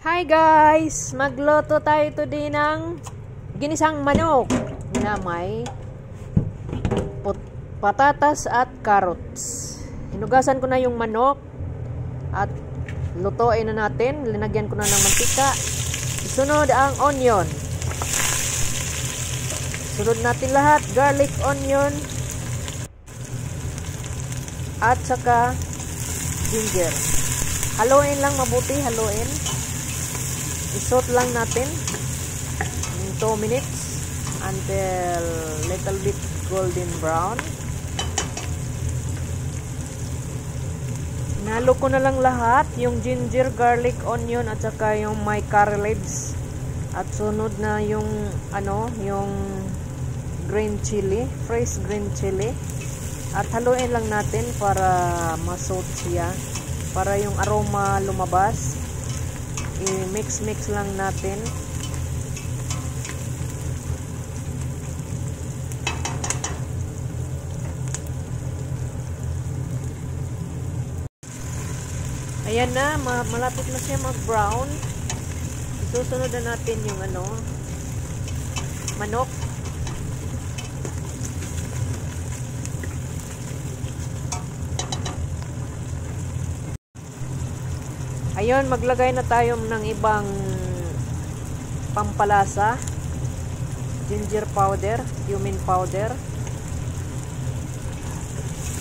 Hi guys! Magluto tayo today ng ginisang manok na may patatas at carrots. Hinugasan ko na yung manok at lutuin na natin. Linagyan ko na ng mantika. Isunod ang onion. Sunod natin lahat. Garlic, onion at saka ginger. Haluin lang mabuti. Haluin. I-saute lang natin in 2 minutes until little bit golden brown. Nalo ko na lang lahat, yung ginger, garlic, onion at saka yung may curry leaves. At sunod na yung yung green chili, fresh green chili. At haluin lang natin para ma-saute siya, para yung aroma lumabas. I-mix lang natin. Ayan na, malapit na siya mag-brown. Susunod na natin yung manok. Ayun, maglagay na tayo ng ibang pampalasa. Ginger powder, cumin powder,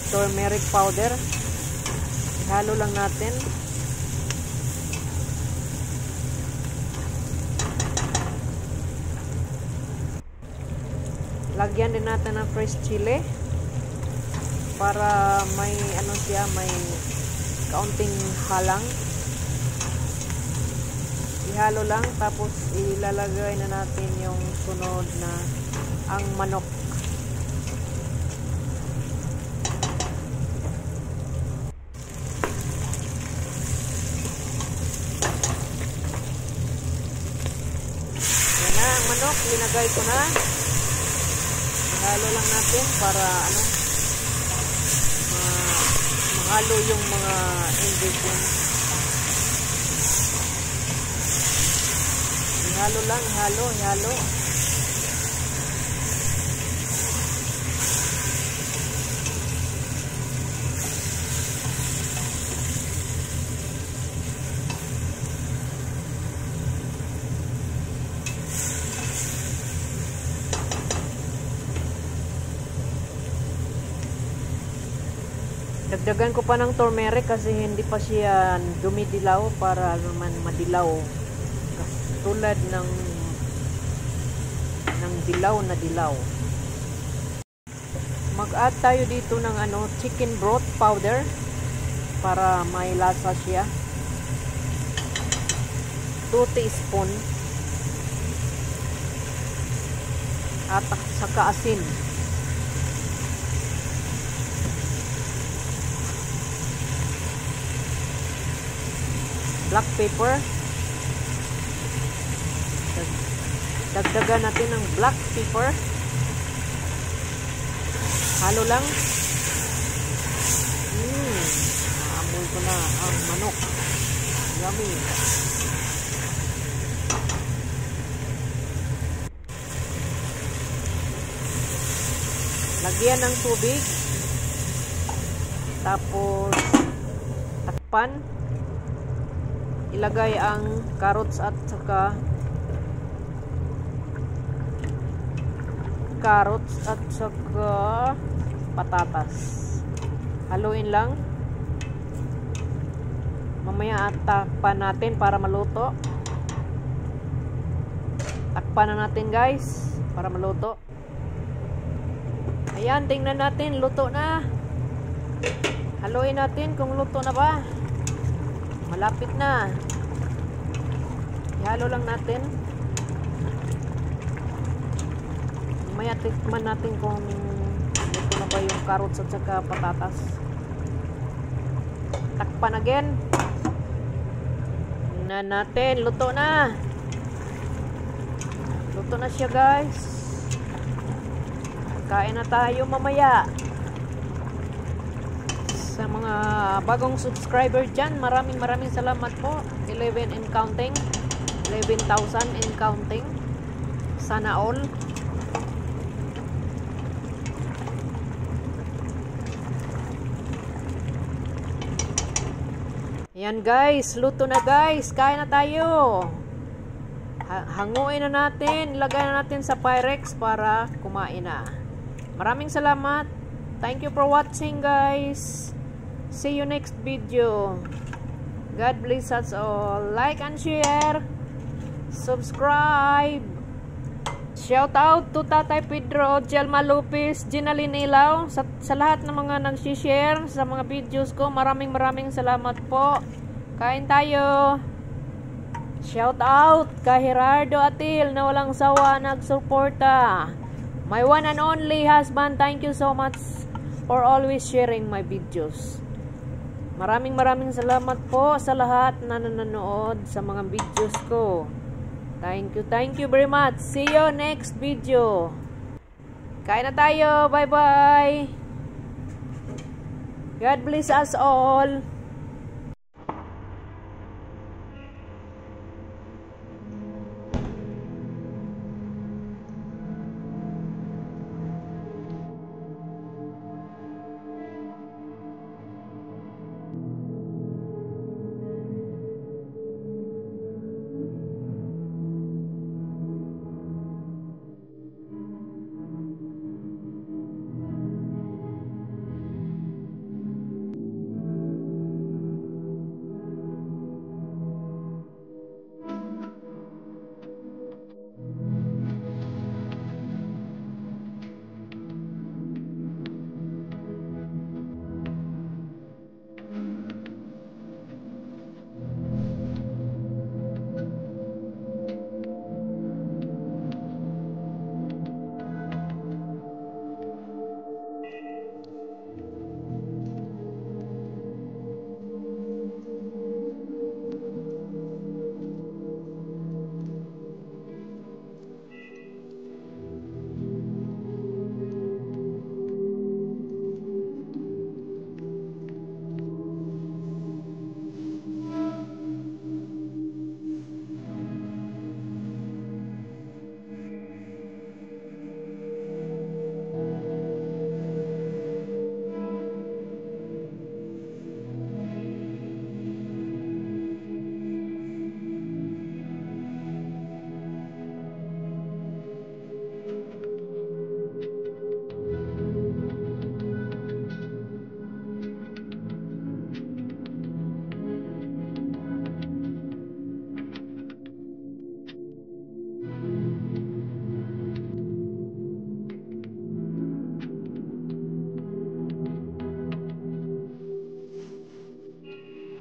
turmeric powder. Ihalo lang natin. Lagyan din natin ng fresh chili para may may kaunting halang. Ihalo lang, tapos ilalagay na natin yung sunod na ang manok. Yan na ang manok, linagay ko na. Ihalo lang natin para mahalo yung mga ingredients. Halo lang, halo. Dagdagan ko pa ng turmeric kasi hindi pa siya dumidilaw para naman madilaw. Tulad ng dilaw na dilaw. Mag-add tayo dito ng chicken broth powder para may lasa siya. 2 teaspoon. At saka asin. Black pepper. Dagdagan natin ng black pepper. Halo lang. Amoy ko na ang manok. Yummy. Lagyan ng tubig. Tapos takpan. Ilagay ang carrots at saka patatas. Haluin lang. Mamaya takpan natin para maluto. Takpan na natin guys para maluto. Ayan, tingnan natin, luto na. Haluin natin kung luto na ba. Malapit na. Ihalo lang natin. Mamaya tikman natin kung luto na ba yung carrots at saka patatas. Takpan again. Tingnan natin, luto na. Luto na siya guys. Kain na tayo mamaya. Sa mga bagong subscriber dyan, maraming salamat po. 11 and counting. 11,000 and counting. Sana all. Yan guys, luto na guys. Kain na tayo. Hanguin na natin. Ilagay na natin sa Pyrex para kumain na. Maraming salamat. Thank you for watching guys. See you next video. God bless us all. Like and share. Subscribe. Shout out to Tatay Pedro, Jelma Lopez, Ginaline Ilaw, sa lahat ng mga nag-share sa mga videos ko. Maraming salamat po. Kain tayo. Shout out kay Gerardo Atil na walang sawa nagsuporta. My one and only husband, thank you so much for always sharing my videos. Maraming salamat po sa lahat na nanonood sa mga videos ko. Thank you very much. See you next video. Kain na tayo. Bye-bye. God bless us all.